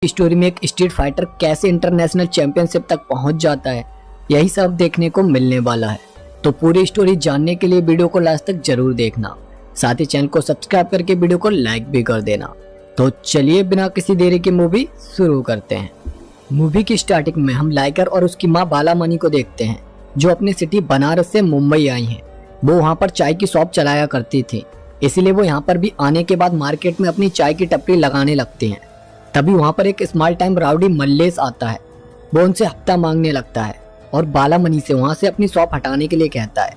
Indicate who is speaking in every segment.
Speaker 1: Story में एक street fighter कैसे इंटरनेशनल चैंपियनशिप तक पहुंच जाता है, यही सब देखने को मिलने वाला है। तो पूरी स्टोरी जानने के लिए वीडियो को लास्ट तक जरूर देखना, साथ ही चैनल को सब्सक्राइब करके वीडियो को लाइक भी कर देना। तो चलिए बिना किसी देरी की मूवी शुरू करते हैं। मूवी की स्टार्टिंग में हम लाइगर और उसकी माँ बालामणि को देखते हैं, जो अपनी सिटी बनारस से मुंबई आई हैं। वो वहाँ पर चाय की शॉप चलाया करती थी, इसीलिए वो यहाँ पर भी आने के बाद मार्केट में अपनी चाय की टपरी लगाने लगती हैं। तभी वहाँ पर एक स्मॉल टाइम राउडी मल्लेश आता है। वो उनसे हफ्ता मांगने लगता है और बालामणि से वहाँ से अपनी शॉप हटाने के लिए कहता है।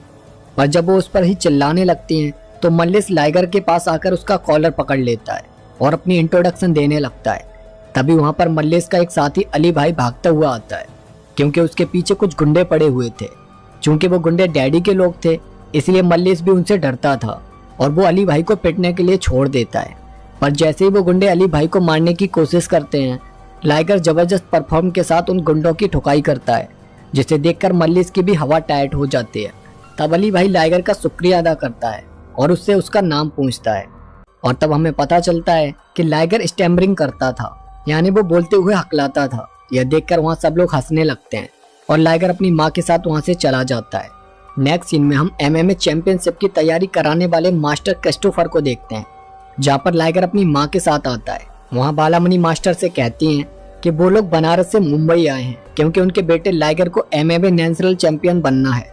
Speaker 1: पर जब वो उस पर ही चिल्लाने लगती हैं तो मल्लेश लाइगर के पास आकर उसका कॉलर पकड़ लेता है और अपनी इंट्रोडक्शन देने लगता है। तभी वहाँ पर मल्लेश का एक साथी अली भाई भागता हुआ आता है, क्योंकि उसके पीछे कुछ गुंडे पड़े हुए थे। चूंकि वो गुंडे डैडी के लोग थे, इसलिए मल्लेश भी उनसे डरता था और वो अली भाई को पिटने के लिए छोड़ देता है। पर जैसे ही वो गुंडे अली भाई को मारने की कोशिश करते हैं, लाइगर जबरदस्त परफॉर्म के साथ उन गुंडों की ठुकाई करता है, जिसे देखकर मल्लेश की भी हवा टाइट हो जाती है। तब अली भाई लाइगर का शुक्रिया अदा करता है और उससे उसका नाम पूछता है। और तब हमें पता चलता है कि लाइगर स्टैमरिंग करता था, यानी वो बोलते हुए हकलाता था। यह देखकर वहाँ सब लोग हंसने लगते हैं और लाइगर अपनी माँ के साथ वहाँ से चला जाता है। नेक्स्ट सीन में हम MMA चैंपियनशिप की तैयारी कराने वाले मास्टर क्रिस्टोफर को देखते हैं, जहाँ पर लाइगर अपनी माँ के साथ आता है। वहाँ बालामणि मास्टर से कहती हैं कि वो लोग बनारस से मुंबई आए हैं, क्योंकि उनके बेटे लाइगर को MMA नेशनल चैंपियन बनना है।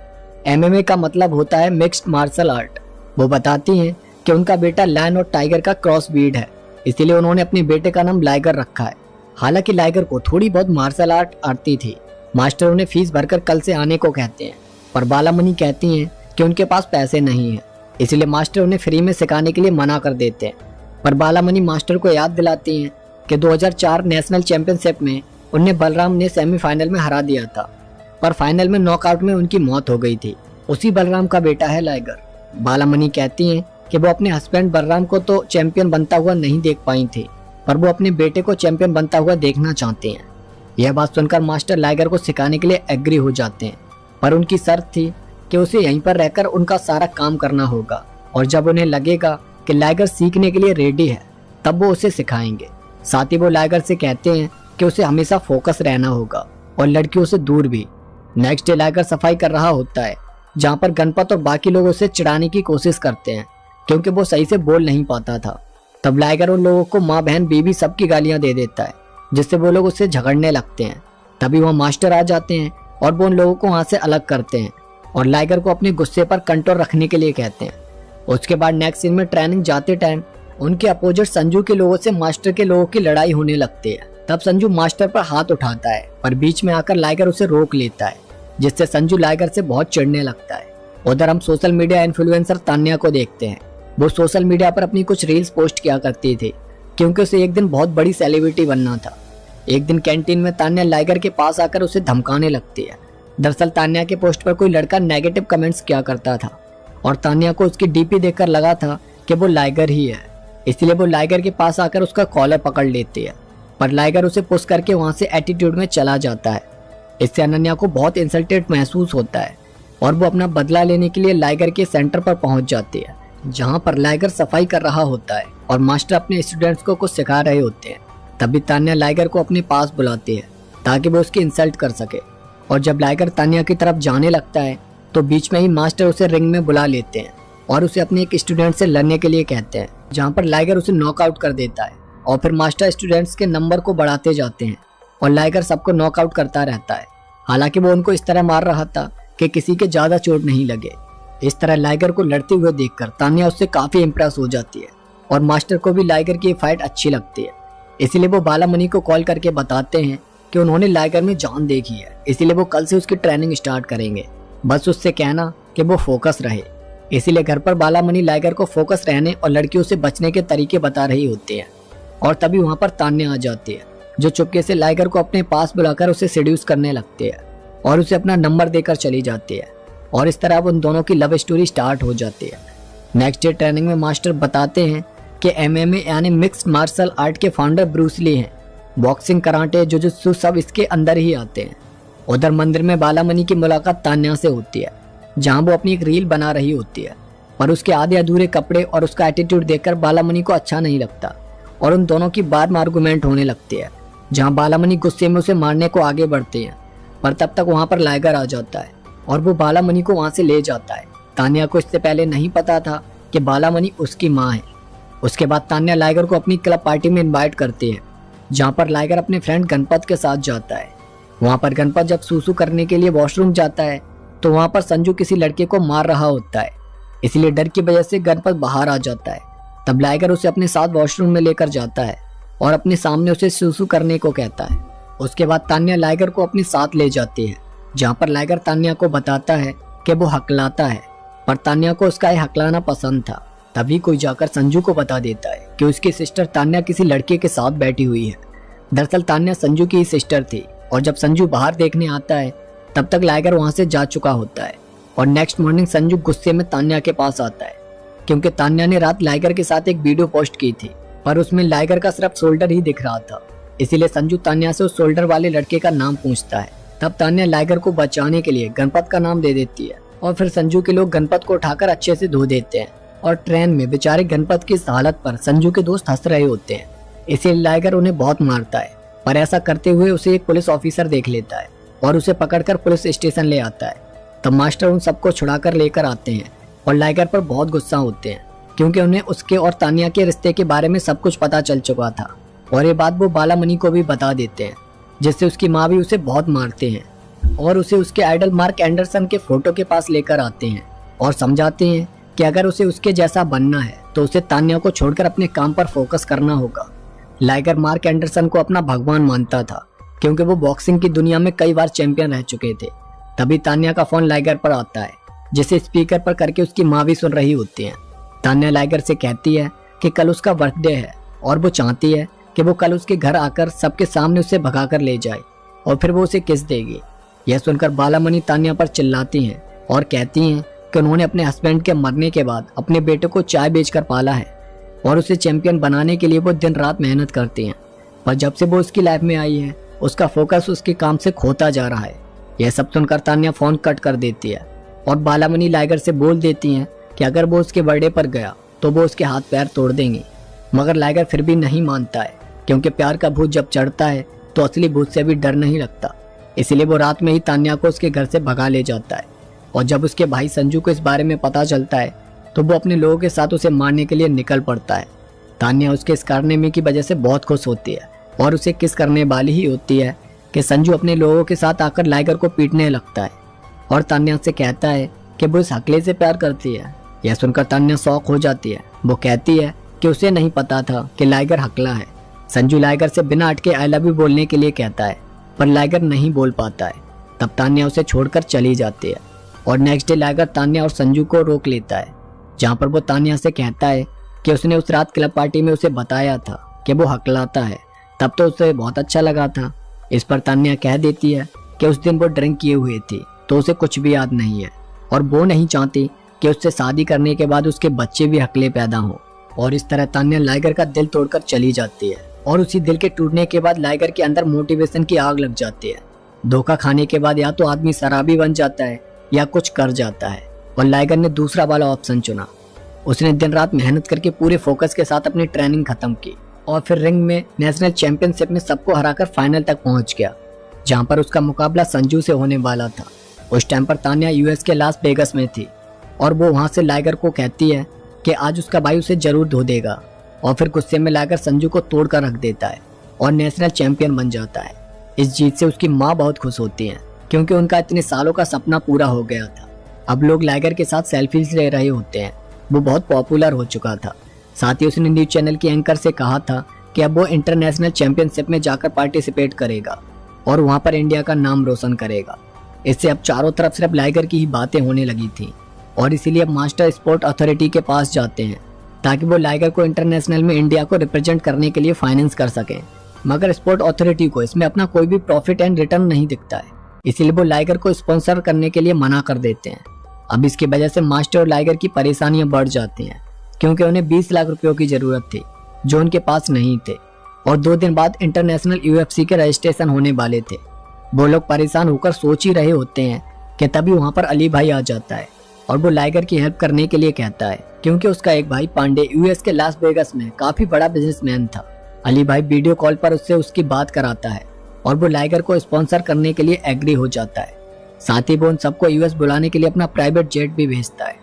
Speaker 1: MMA का मतलब होता है मिक्स्ड मार्शल आर्ट। वो बताती हैं कि उनका बेटा लायन और टाइगर का क्रॉस ब्रीड है, इसीलिए उन्होंने अपने बेटे का नाम लाइगर रखा है। हालांकि लाइगर को थोड़ी बहुत मार्शल आर्ट आती थी। मास्टर उन्हें फीस भरकर कल से आने को कहते हैं, पर बालामणि कहती हैं कि उनके पास पैसे नहीं है, इसलिए मास्टर उन्हें फ्री में सिखाने के लिए मना कर देते हैं। पर बालामणि मास्टर को याद दिलाती हैं कि 2004 नेशनल चैंपियनशिप में उन्हें बलराम ने सेमीफाइनल में हरा दिया था, पर फाइनल में नॉकआउट में उनकी मौत हो गई थी। उसी बलराम का बेटा है लाइगर। बालामणि कहती हैं कि वो अपने हस्बैंड बलराम को तो चैंपियन बनता हुआ नहीं देख पाई थी, पर वो अपने बेटे को चैंपियन बनता हुआ देखना चाहते हैं। यह बात सुनकर मास्टर लाइगर को सिखाने के लिए एग्री हो जाते हैं, पर उनकी शर्त थी कि उसे यहीं पर रहकर उनका सारा काम करना होगा, और जब उन्हें लगेगा कि लाइगर सीखने के लिए रेडी है, तब वो उसे सिखाएंगे। साथ ही वो लाइगर से कहते हैं कि उसे हमेशा फोकस रहना होगा और लड़कियों से दूर भी। नेक्स्ट डे लाइगर सफाई कर रहा होता है, जहाँ पर गणपत और बाकी लोग उसे चिढ़ाने की कोशिश करते हैं, क्योंकि वो सही से बोल नहीं पाता था। तब लाइगर उन लोगों को माँ बहन बीवी सबकी गालियां दे देता है, जिससे वो लोग उससे झगड़ने लगते हैं। तभी वहाँ मास्टर आ जाते हैं और वो उन लोगों को वहाँ से अलग करते हैं और लाइगर को अपने गुस्से पर कंट्रोल रखने के लिए कहते हैं। उसके बाद नेक्स्ट सीन में ट्रेनिंग जाते टाइम उनके अपोजिट संजू के लोगों से मास्टर के लोगों की लड़ाई होने लगती है। तब संजू मास्टर पर हाथ उठाता है, पर बीच में आकर लाइगर उसे रोक लेता है, जिससे संजू लाइगर से बहुत चिढ़ने लगता है। उधर हम सोशल मीडिया इन्फ्लुएंसर तान्या को देखते हैं। वो सोशल मीडिया पर अपनी कुछ रील्स पोस्ट किया करती थी, क्योंकि उसे एक दिन बहुत बड़ी सेलिब्रिटी बनना था। एक दिन कैंटीन में तान्या लाइगर के पास आकर उसे धमकाने लगती है। दरअसल तान्या के पोस्ट पर कोई लड़का नेगेटिव कमेंट्स किया करता था और तान्या को उसकी डीपी देखकर लगा था कि वो लाइगर ही है, इसलिए वो लाइगर के पास आकर उसका कॉलर पकड़ लेती है। पर लाइगर उसे पुश करके वहां से एटीट्यूड में चला जाता है। इससे अनन्या को बहुत इंसल्टेड महसूस होता है और वो अपना बदला लेने के लिए लाइगर के सेंटर पर पहुंच जाती है, जहां पर लाइगर सफाई कर रहा होता है और मास्टर अपने स्टूडेंट्स को कुछ सिखा रहे होते हैं। तभी तान्या लाइगर को अपने पास बुलाती है ताकि वो उसकी इंसल्ट कर सके। और जब लाइगर तान्या की तरफ जाने लगता है तो बीच में ही मास्टर उसे रिंग में बुला लेते हैं और उसे अपने एक स्टूडेंट से लड़ने के लिए कहते हैं, जहां पर लाइगर उसे नॉकआउट कर देता है। और फिर मास्टर स्टूडेंट्स के नंबर को बढ़ाते जाते हैं और लाइगर सबको नॉकआउट करता रहता है। हालांकि वो उनको इस तरह मार रहा था कि किसी के ज्यादा चोट नहीं लगे। इस तरह लाइगर को लड़ते हुए देखकर तान्या उससे काफी इम्प्रेस हो जाती है और मास्टर को भी लाइगर की फाइट अच्छी लगती है। इसलिए वो बालामणि को कॉल करके बताते हैं कि उन्होंने लाइगर में जान देखी है, इसलिए वो कल से उसकी ट्रेनिंग स्टार्ट करेंगे। बस उससे कहना कि वो फोकस रहे। इसीलिए घर पर बालामणि लाइगर को फोकस रहने और लड़कियों से बचने के तरीके बता रही होती है। और तभी वहाँ पर तान्या आ जाती है, जो चुपके से लाइगर को अपने पास बुलाकर उसे सेड्यूस करने लगती है और उसे अपना नंबर देकर चली जाती है। और इस तरह उन दोनों की लव स्टोरी स्टार्ट हो जाती है। नेक्स्ट डे ट्रेनिंग में मास्टर बताते हैं कि MMA यानी मिक्स्ड मार्शल आर्ट के फाउंडर ब्रूस ली हैं। बॉक्सिंग, कराटे, जुजुत्सु सब इसके अंदर ही आते हैं। उधर मंदिर में बालामणि की मुलाकात तान्या से होती है, जहां वो अपनी एक रील बना रही होती है, पर उसके आधे अधूरे कपड़े और उसका एटीट्यूड देखकर बालामणि को अच्छा नहीं लगता और उन दोनों की बाद में आर्गुमेंट होने लगती है। जहाँ बालामणि गुस्से में उसे मारने को आगे बढ़ते हैं, पर तब तक वहाँ पर लाइगर आ जाता है और वो बालामणि को वहाँ से ले जाता है। तान्या को इससे पहले नहीं पता था कि बालामणि उसकी माँ है। उसके बाद तान्या लाइगर को अपनी क्लब पार्टी में इनवाइट करती है, जहाँ पर लाइगर अपने फ्रेंड गणपत के साथ जाता है। वहाँ पर गणपत जब सूसू करने के लिए वॉशरूम जाता है तो वहाँ पर संजू किसी लड़के को मार रहा होता है, इसलिए डर की वजह से गणपत बाहर आ जाता है। तब लाइगर उसे अपने साथ वॉशरूम में लेकर जाता है और अपने सामने उसे सूसू करने को कहता है। उसके बाद तान्या लाइगर को अपने साथ ले जाती है, जहाँ पर लाइगर तान्या को बताता है कि वो हकलाता है, पर तान्या को उसका ये हकलाना पसंद था। तभी कोई जाकर संजू को बता देता है कि उसकी सिस्टर तान्या किसी लड़के के साथ बैठी हुई है। दरअसल तान्या संजू की ही सिस्टर थी, और जब संजू बाहर देखने आता है तब तक लाइगर वहां से जा चुका होता है। और नेक्स्ट मॉर्निंग संजू गुस्से में तान्या के पास आता है, क्योंकि तान्या ने रात लाइगर के साथ एक वीडियो पोस्ट की थी, पर उसमें लाइगर का सिर्फ शोल्डर ही दिख रहा था। इसीलिए संजू तान्या से उस शोल्डर वाले लड़के का नाम पूछता है। तब तान्या लाइगर को बचाने के लिए गणपत का नाम दे देती है, और फिर संजू के लोग गणपत को उठाकर अच्छे से धो देते हैं। और ट्रेन में बेचारे गणपत की इस हालत पर संजू के दोस्त हंस रहे होते हैं, इसीलिए लाइगर उन्हें बहुत मारता है। पर ऐसा करते हुए उसे एक पुलिस ऑफिसर देख लेता है और उसे पकड़कर पुलिस स्टेशन ले आता है। तब मास्टर उन सबको छुड़ाकर लेकर आते हैं और लाइगर पर बहुत गुस्सा होते हैं, क्योंकि उन्हें उसके और तान्या के रिश्ते के बारे में सब कुछ पता चल चुका था। और ये बात वो बालामणि को भी बता देते हैं, जिससे उसकी माँ भी उसे बहुत मारते हैं और उसे उसके आइडल मार्क एंडरसन के फोटो के पास लेकर आते हैं और समझाते हैं कि अगर उसे उसके जैसा बनना है तो उसे तान्या को छोड़कर अपने काम पर फोकस करना होगा। लाइगर मार्क एंडरसन को अपना भगवान मानता था, क्योंकि वो बॉक्सिंग की दुनिया में कई बार चैंपियन रह चुके थे। तभी तान्या का फोन लाइगर पर आता है, जिसे स्पीकर पर करके उसकी माँ भी सुन रही होती है। तान्या लाइगर से कहती है कि कल उसका बर्थडे है और वो चाहती है कि वो कल उसके घर आकर सबके सामने उसे भगाकर ले जाए और फिर वो उसे किस देगी। यह सुनकर बालामणि तान्या पर चिल्लाती हैं और कहती हैं कि उन्होंने अपने हस्बैंड के मरने के बाद अपने बेटे को चाय बेचकर पाला है और उसे चैंपियन बनाने के लिए वो दिन रात मेहनत करती हैं। पर जब से वो उसकी लाइफ में आई है उसका फोकस उसके काम से खोता जा रहा है। यह सब सुनकर तान्या फोन कट कर देती है और बालामणि लाइगर से बोल देती हैं कि अगर वो उसके बर्थडे पर गया तो वो उसके हाथ पैर तोड़ देंगी। मगर लाइगर फिर भी नहीं मानता है, क्योंकि प्यार का भूत जब चढ़ता है तो असली भूत से भी डर नहीं लगता। इसलिए वो रात में ही तान्या को उसके घर से भगा ले जाता है। और जब उसके भाई संजू को इस बारे में पता चलता है तो वो अपने लोगों के साथ उसे मारने के लिए निकल पड़ता है। तान्या उसके इस कारनामे की वजह से बहुत खुश होती है और उसे किस करने वाली ही होती है कि संजू अपने लोगों के साथ आकर लाइगर को पीटने लगता है और तान्या से कहता है कि वो इस हकले से प्यार करती है। यह सुनकर तान्या शौक हो जाती है। वो कहती है कि उसे नहीं पता था कि लाइगर हकला है। संजू लाइगर से बिना अटके आई लव यू बोलने के लिए कहता है, पर लाइगर नहीं बोल पाता है। तब तान्या उसे छोड़कर चली जाती है और नेक्स्ट डे लाइगर तान्या और संजू को रोक लेता है, जहाँ पर वो तान्या से कहता है कि उसने उस रात क्लब पार्टी में उसे बताया था कि वो हकलाता है। तब तो उसे बहुत अच्छा लगा था। इस पर तान्या कह देती है कि उस दिन वो ड्रिंक किए हुए थी तो उसे कुछ भी याद नहीं है और वो नहीं चाहती कि उससे शादी करने के बाद उसके बच्चे भी हकले पैदा हों। और इस तरह तान्या लाइगर का दिल तोड़कर चली जाती है और उसी दिल के टूटने के बाद लाइगर के अंदर मोटिवेशन की आग लग जाती है। धोखा खाने के बाद या तो आदमी शराबी बन जाता है या कुछ कर जाता है, और लाइगर ने दूसरा वाला ऑप्शन चुना। उसने दिन रात मेहनत करके पूरे फोकस के साथ अपनी ट्रेनिंग खत्म की और फिर रिंग में नेशनल चैंपियनशिप में सबको हराकर फाइनल तक पहुंच गया, जहां पर उसका मुकाबला संजू से होने वाला था। उस टाइम पर तान्या यूएस के लास वेगस में थी और वो वहां से लाइगर को कहती है कि आज उसका भाई उसे जरूर धो देगा। और फिर गुस्से में लाइगर संजू को तोड़ कर रख देता है और नेशनल चैंपियन बन जाता है। इस जीत से उसकी माँ बहुत खुश होती है, क्योंकि उनका इतने सालों का सपना पूरा हो गया था। अब लोग लाइगर के साथ सेल्फीज ले रहे होते हैं। वो बहुत पॉपुलर हो चुका था। साथ ही उसने न्यूज चैनल के एंकर से कहा था कि अब वो इंटरनेशनल चैंपियनशिप में जाकर पार्टिसिपेट करेगा और वहां पर इंडिया का नाम रोशन करेगा। इससे अब चारों तरफ सिर्फ लाइगर की ही बातें होने लगी थी और इसीलिए अब मास्टर स्पोर्ट अथॉरिटी के पास जाते हैं ताकि वो लाइगर को इंटरनेशनल में इंडिया को रिप्रेजेंट करने के लिए फाइनेंस कर सकें। मगर स्पोर्ट अथॉरिटी को इसमें अपना कोई भी प्रॉफिट एंड रिटर्न नहीं दिखता है, इसीलिए वो लाइगर को स्पॉन्सर करने के लिए मना कर देते हैं। अब इसकी वजह से मास्टर और लाइगर की परेशानियां बढ़ जाती हैं, क्योंकि उन्हें 20 लाख रुपयों की जरूरत थी जो उनके पास नहीं थे और 2 दिन बाद इंटरनेशनल यूएफसी के रजिस्ट्रेशन होने वाले थे। वो लोग परेशान होकर सोच ही रहे होते हैं कि तभी वहां पर अली भाई आ जाता है और वो लाइगर की हेल्प करने के लिए कहता है, क्योंकि उसका एक भाई पांडे यूएस के लास वेगस में काफी बड़ा बिजनेसमैन था अली भाई वीडियो कॉल पर उससे उसकी बात कराता है और वो लाइगर को स्पॉन्सर करने के लिए एग्री हो जाता है। साथ ही वो उन सबको यूएस बुलाने के लिए अपना प्राइवेट जेट भी भेजता है,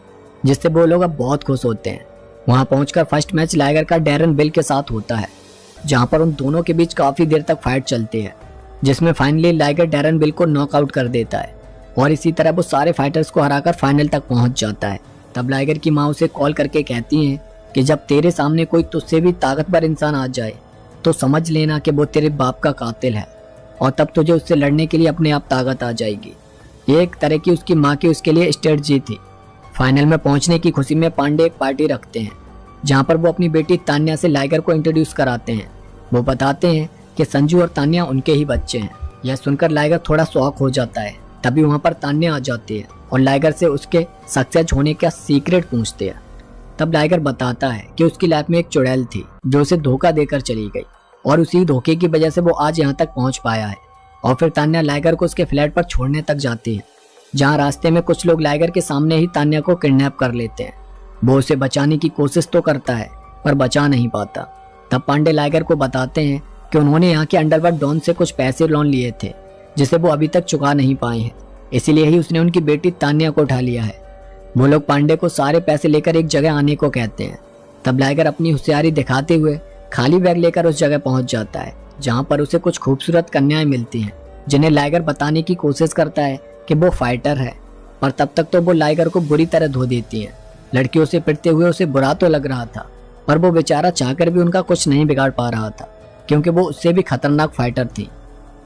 Speaker 1: जिससे वो लोग अब बहुत खुश होते हैं। वहां पहुंचकर फर्स्ट मैच लाइगर का डैरन बिल के साथ होता है, जहां पर उन दोनों के बीच काफी देर तक फाइट चलती है, जिसमें फाइनली लाइगर डैरन बिल को नॉकआउट कर देता है और इसी तरह वो सारे फाइटर्स को हराकर फाइनल तक पहुंच जाता है। तब लाइगर की माँ उसे कॉल करके कहती है कि जब तेरे सामने कोई तुझसे भी ताकतवर इंसान आ जाए तो समझ लेना कि वो तेरे बाप का कातिल है और तब तुझे उससे लड़ने के लिए अपने आप ताकत आ जाएगी। ये एक तरह की उसकी माँ की उसके लिए स्ट्रेटजी थी। फाइनल में पहुंचने की खुशी में पांडे एक पार्टी रखते हैं, जहां पर वो अपनी बेटी तान्या से लाइगर को इंट्रोड्यूस कराते हैं। वो बताते हैं कि संजू और तान्या उनके ही बच्चे हैं। यह सुनकर लाइगर थोड़ा शॉक हो जाता है। तभी वहां पर तान्या आ जाती है और लाइगर से उसके सक्सेस होने का सीक्रेट पूछते हैं। तब लाइगर बताता है कि उसकी लाइफ में एक चुड़ैल थी जो उसे धोखा देकर चली गई और उसी धोखे की वजह से वो आज यहाँ तक पहुँच पाया है। और फिर तान्या लाइगर को उसके फ्लैट पर छोड़ने तक जाती है, जहाँ रास्ते में कुछ लोग लाइगर के सामने ही तान्या को किडनैप कर लेते हैं। वो उसे बचाने की कोशिश तो करता है पर बचा नहीं पाता। तब पांडे लाइगर को बताते हैं कि उन्होंने यहाँ के अंडरवर्ल्ड डॉन से कुछ पैसे लोन लिए थे जिसे वो अभी तक चुका नहीं पाए हैं, इसीलिए ही उसने उनकी बेटी तान्या को उठा लिया है। वो लोग पांडे को सारे पैसे लेकर एक जगह आने को कहते हैं। तब लाइगर अपनी होशियारी दिखाते हुए खाली बैग लेकर उस जगह पहुंच जाता है, जहां पर उसे कुछ खूबसूरत कन्याएं मिलती हैं, जिन्हें लाइगर बताने की कोशिश करता है कि वो फाइटर है। पर तब तक तो वो लाइगर को बुरी तरह धो देती हैं। लड़कियों से पिटते हुए उसे बुरा तो लग रहा था, पर वो बेचारा चाहकर भी उनका कुछ नहीं बिगाड़ पा रहा था, क्योंकि वो उससे भी खतरनाक फाइटर थी।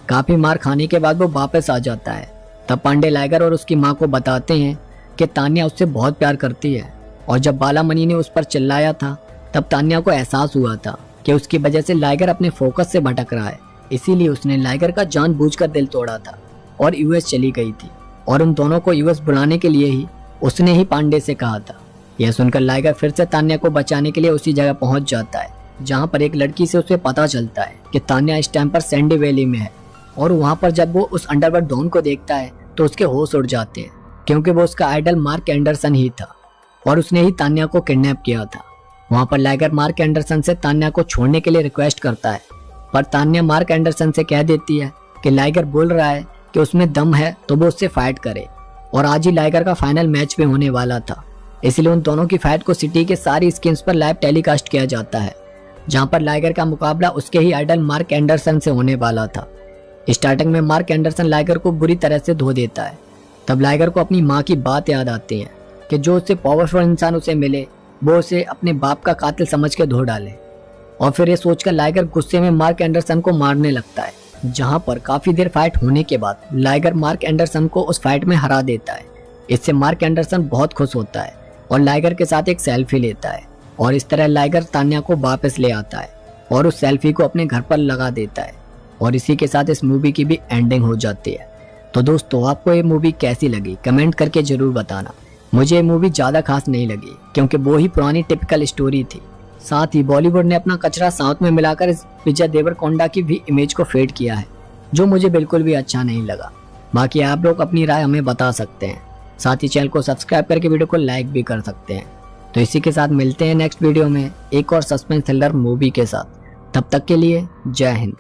Speaker 1: काफी मार खाने के बाद वो वापस आ जाता है। तब पांडे लाइगर और उसकी माँ को बताते हैं कि तान्या उससे बहुत प्यार करती है और जब बालामणि ने उस पर चिल्लाया था तब तान्या को एहसास हुआ था कि उसकी वजह से लाइगर अपने फोकस से भटक रहा है, इसीलिए उसने लाइगर का जानबूझकर दिल तोड़ा था और यूएस चली गई थी और उन दोनों को यूएस बुलाने के लिए ही उसने ही पांडे से कहा था। यह सुनकर लाइगर फिर से तान्या को बचाने के लिए उसी जगह पहुंच जाता है, जहां पर एक लड़की से उसे पता चलता है कि तान्या इस टाइम पर सैंडी वैली में है। और वहां पर जब वो उस अंडरवर्ल्ड डॉन को देखता है तो उसके होश उड़ जाते हैं, क्योंकि वो उसका आइडल मार्क एंडरसन ही था और उसने ही तान्या को किडनैप किया था। वहां पर लाइगर मार्क एंडरसन से तान्या को छोड़ने के लिए रिक्वेस्ट करता है, पर तान्या मार्क एंडरसन से कह देती है कि लाइगर बोल रहा है कि उसमें दम है तो वो उससे फाइट करे और आज ही लाइगर का फाइनल मैच भी होने वाला था, इसलिए उन दोनों की फाइट को सिटी के सारी स्क्रीन्स पर लाइव टेलीकास्ट किया जाता है, जहां पर लाइगर का मुकाबला उसके ही आइडल मार्क एंडरसन से होने वाला था। स्टार्टिंग में मार्क एंडरसन लाइगर को बुरी तरह से धो देता है। तब लाइगर को अपनी माँ की बात याद आती है कि जो उससे पावरफुल इंसान उसे मिले वो उसे अपने बाप का कातिल समझ के धो डाले। और फिर ये सोचकर लाइगर गुस्से में मार्क एंडरसन को मारने लगता है, जहां पर काफी देर फाइट होने के बाद लाइगर मार्क एंडरसन को उस फाइट में हरा देता है। इससे मार्क एंडरसन बहुत खुश होता है और लाइगर के साथ एक सेल्फी लेता है और इस तरह लाइगर तान्या को वापस ले आता है और उस सेल्फी को अपने घर पर लगा देता है और इसी के साथ इस मूवी की भी एंडिंग हो जाती है। तो दोस्तों, आपको ये मूवी कैसी लगी कमेंट करके जरूर बताना। मुझे ये मूवी ज़्यादा खास नहीं लगी, क्योंकि वो ही पुरानी टिपिकल स्टोरी थी। साथ ही बॉलीवुड ने अपना कचरा साउथ में मिलाकर इस विजय देवरकोंडा की भी इमेज को फेड किया है, जो मुझे बिल्कुल भी अच्छा नहीं लगा। बाकी आप लोग अपनी राय हमें बता सकते हैं। साथ ही चैनल को सब्सक्राइब करके वीडियो को लाइक भी कर सकते हैं। तो इसी के साथ मिलते हैं नेक्स्ट वीडियो में एक और सस्पेंस थ्रिलर मूवी के साथ। तब तक के लिए जय हिंद।